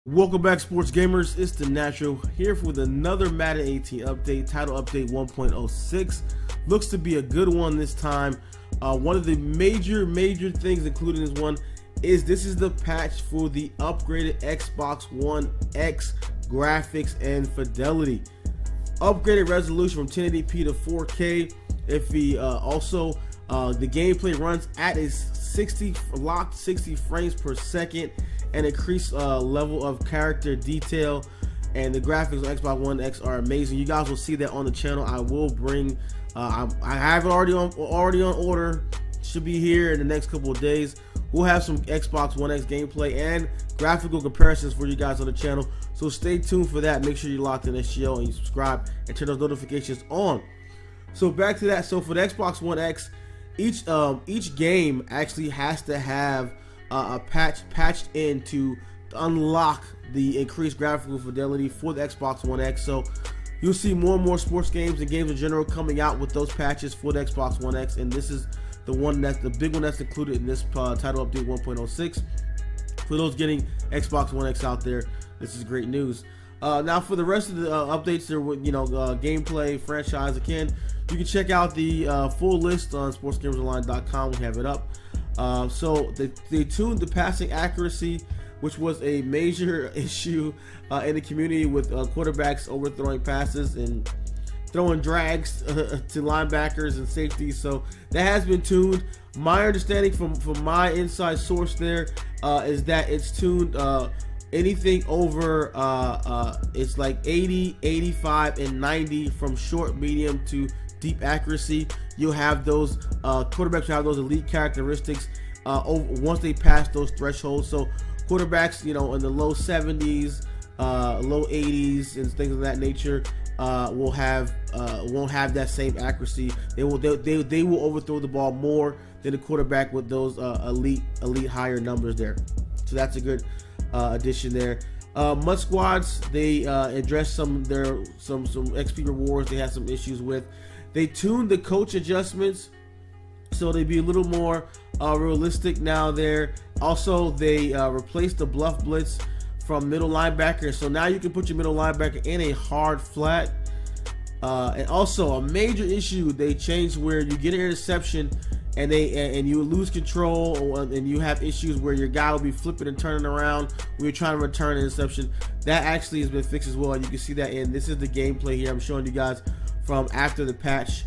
Welcome back, sports gamers. It's the Natural here with another Madden 18 update, title update 1.06. Looks to be a good one this time. One of the major things including this one is this is the patch for the upgraded Xbox One X graphics and fidelity. Upgraded resolution from 1080p to 4K. If the the gameplay runs at a locked 60 frames per second, and increased level of character detail, and the graphics on Xbox One X are amazing. You guys will see that on the channel. I will bring I have it already on order. Should be here in the next couple of days. We'll have some Xbox One X gameplay and graphical comparisons for you guys on the channel, so stay tuned for that. Make sure you're locked in this show and you subscribe and turn those notifications on. So back to that. So for the Xbox One X, each game actually has to have a patched in to unlock the increased graphical fidelity for the Xbox One X. So you'll see more and more sports games and games in general coming out with those patches for the Xbox One X, and this is the one that's the big one that's included in this title update 1.06. For those getting Xbox One X out there, this is great news. Now for the rest of the updates, there with gameplay, franchise, again, you can check out the full list on sportsgamersonline.com. We have it up. So they tuned the passing accuracy, which was a major issue in the community with quarterbacks overthrowing passes and throwing drags to linebackers and safeties. So that has been tuned. My understanding from my inside source there is that it's tuned anything over it's like 80, 85, and 90 from short, medium to deep accuracy. You'll have those quarterbacks will have those elite characteristics once they pass those thresholds. So quarterbacks, in the low 70s, low 80s, and things of that nature won't have that same accuracy. They will overthrow the ball more than a quarterback with those elite higher numbers there. So that's a good addition there. Mud squads, they addressed some XP rewards they had some issues with. They tuned the coach adjustments so they be a little more realistic now there. Also, they replaced the bluff blitz from middle linebacker, so now you can put your middle linebacker in a hard flat. And also a major issue, they changed where you get an interception and you lose control, and you have issues where your guy will be flipping and turning around when you're trying to return an interception. That actually has been fixed as well, and you can see that in this is the gameplay here I'm showing you guys from after the patch.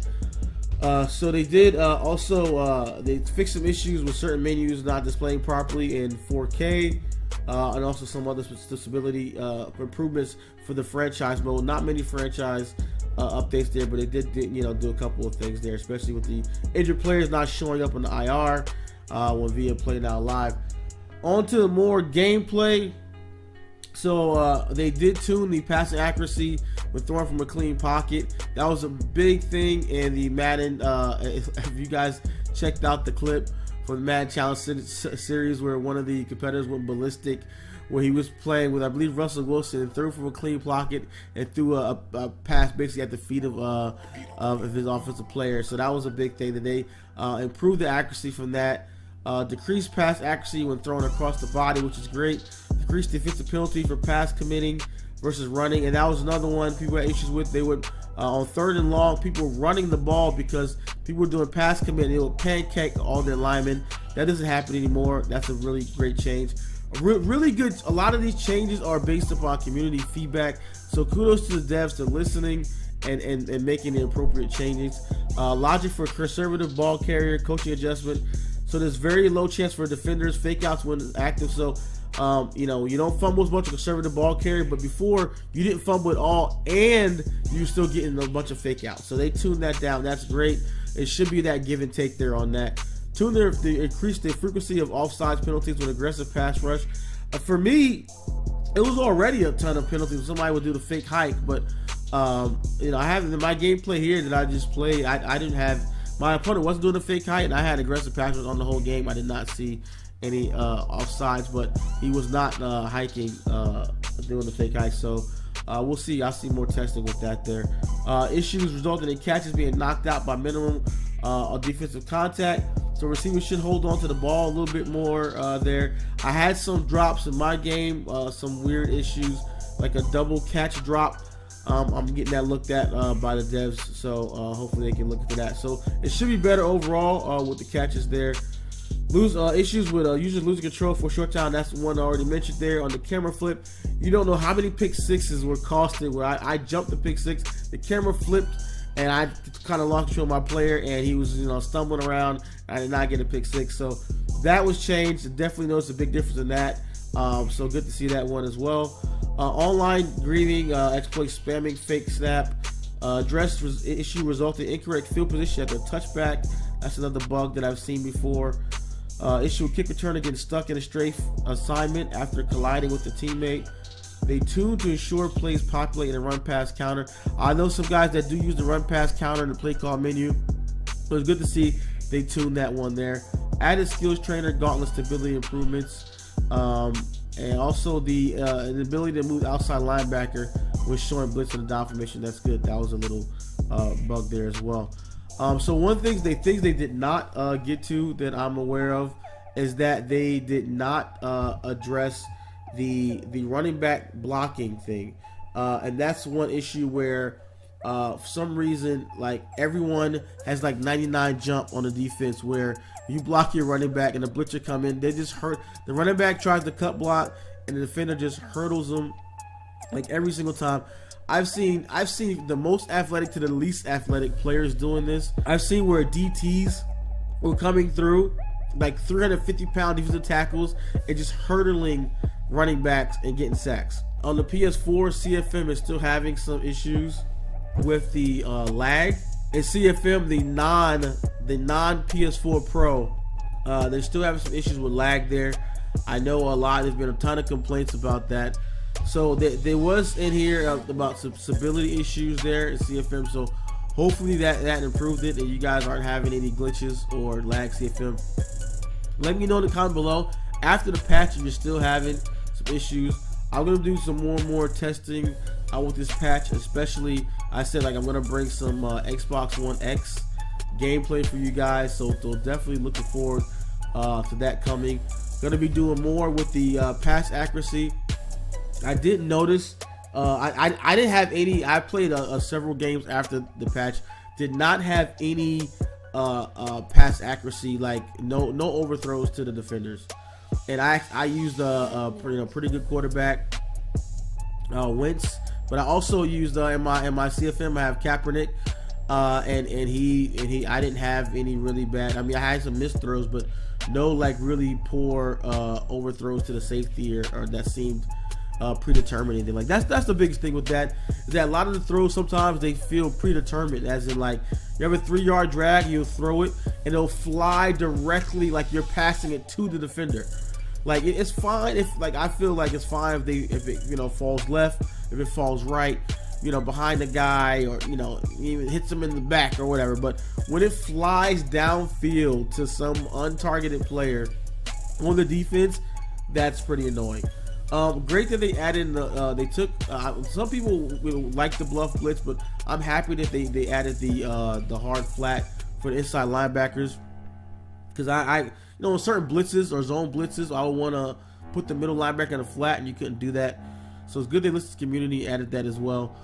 So they did they fixed some issues with certain menus not displaying properly in 4K, and also some other stability improvements for the franchise mode. Not many franchise updates there, but they did do a couple of things there, especially with the injured players not showing up on the IR when via Play Now Live. On to more gameplay. So they did tune the passing accuracy with throwing from a clean pocket. That was a big thing in the Madden. If you guys checked out the clip from the Madden Challenge series where one of the competitors went ballistic, where he was playing with, I believe, Russell Wilson, and threw from a clean pocket and threw a pass basically at the feet of his offensive player. So that was a big thing that they improved the accuracy from that. Decreased pass accuracy when thrown across the body, which is great. Decreased defensive penalty for pass committing versus running, and that was another one people had issues with. They would on 3rd and long, people running the ball because people were doing pass commit, they would pancake all their linemen. That doesn't happen anymore. That's a really great change. Really good. A lot of these changes are based upon community feedback, so kudos to the devs for listening and making the appropriate changes. Logic for conservative ball carrier, coaching adjustment. So there's very low chance for defenders fake outs when it's active. So you don't fumble as much of conservative ball carrier, but before you didn't fumble at all and you're still getting a bunch of fake outs. So they tuned that down. That's great. It should be that give and take there on that. They increased the frequency of offsides penalties with aggressive pass rush. For me, it was already a ton of penalties. Somebody would do the fake hike, but I have in my gameplay here that I just played. I didn't have, my opponent wasn't doing the fake hike, and I had aggressive pass rush on the whole game. I did not see any offsides, but he was not hiking, doing the fake hike. So we'll see. I'll see more testing with that there. Issues resulting in catches being knocked out by minimum defensive contact. So so receivers should hold on to the ball a little bit more there. I had some drops in my game, some weird issues like a double catch drop. I'm getting that looked at by the devs, so hopefully they can look into that. So it should be better overall with the catches there. Issues with users losing control for a short time. That's one I already mentioned there. On the camera flip, you don't know how many pick sixes were costed where I jumped the pick six, the camera flipped, and I kind of lost control of my player, and he was stumbling around. I did not get a pick six, so that was changed. Definitely noticed a big difference in that. So good to see that one as well. Online grieving, exploit spamming, fake snap, address issue resulting incorrect field position at the touchback. That's another bug that I've seen before. Issue with kick returner getting stuck in a strafe assignment after colliding with the teammate. They tune to ensure plays populate in a run pass counter. I know some guys that do use the run pass counter in the play call menu, so it's good to see they tuned that one there. Added skills trainer, gauntlet stability improvements, and also the ability to move outside linebacker when showing blitz in the down formation. That's good. That was a little bug there as well. So one thing they did not get to that I'm aware of is that they did not address the running back blocking thing, and that's one issue where for some reason like everyone has like 99 jump on the defense, where you block your running back and the blitzer come in, they just hurt the running back, tries to cut block and the defender just hurdles them like every single time. I've seen the most athletic to the least athletic players doing this. I've seen where DTs were coming through like 350-pound defensive tackles and just hurdling running backs and getting sacks. On the PS4, CFM is still having some issues with the lag. In CFM, the non PS4 Pro, they're still having some issues with lag there. I know there's been a ton of complaints about that. So there was in here about some stability issues there in CFM. So hopefully that improved it and you guys aren't having any glitches or lag CFM. Let me know in the comment below after the patch if you're still having some issues. I'm gonna do some more testing with this patch, especially I said like I'm gonna bring some Xbox One X gameplay for you guys. So definitely looking forward to that coming. Gonna be doing more with the pass accuracy. I didn't notice. I didn't have any. I played several games after the patch. Did not have any pass accuracy, like no overthrows to the defenders. And I used a pretty good quarterback, Wentz. But I also used in my CFM I have Kaepernick, and he I didn't have any really bad. I mean I had some missed throws, but no like really poor overthrows to the safety or that seemed predetermined anything. Like that's the biggest thing with that, is that a lot of the throws sometimes they feel predetermined, as in like you have a 3-yard drag, you'll throw it and it'll fly directly like you're passing it to the defender. Like it's fine if like I feel like it's fine if it falls left, if it falls right, behind the guy, or even hits him in the back or whatever. But when it flies downfield to some untargeted player on the defense, that's pretty annoying. Great that they added they took some people will like the bluff blitz, but I'm happy that they added the hard flat for the inside linebackers, because I in certain blitzes or zone blitzes I would want to put the middle linebacker in a flat, and you couldn't do that. So it's good they listed community added that as well.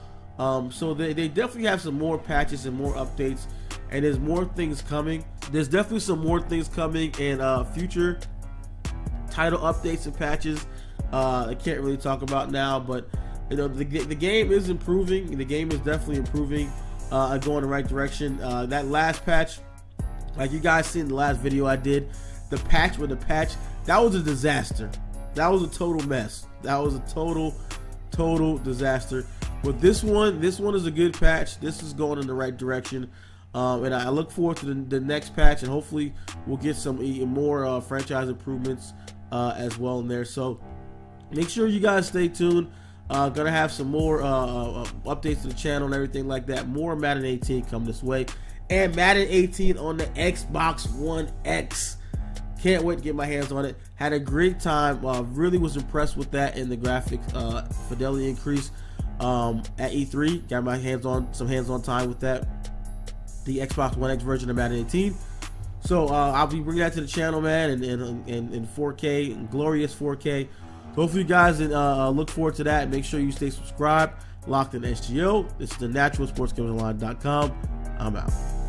So they definitely have some more patches and more updates, and there's more things coming. There's definitely some more things coming in future title updates and patches. I can't really talk about now, but the game is improving. The game is definitely improving and going in the right direction. That last patch, like you guys seen in the last video I did, the patch with the patch, that was a disaster. That was a total mess. That was a total disaster. But this one is a good patch. This is going in the right direction, and I look forward to the next patch, and hopefully we'll get some more franchise improvements as well in there. So make sure you guys stay tuned. Gonna have some more updates to the channel and everything like that. More Madden 18 come this way, and Madden 18 on the Xbox One X. Can't wait to get my hands on it. Had a great time. Really was impressed with that and the graphic fidelity increase at E3. Got my hands on time with that. The Xbox One X version of Madden 18. So I'll be bringing that to the channel, man, and in 4K, in glorious 4K. So hopefully you guys look forward to that. Make sure you stay subscribed. Locked in SGO. This is the naturalsportsgamingline.com. I'm out.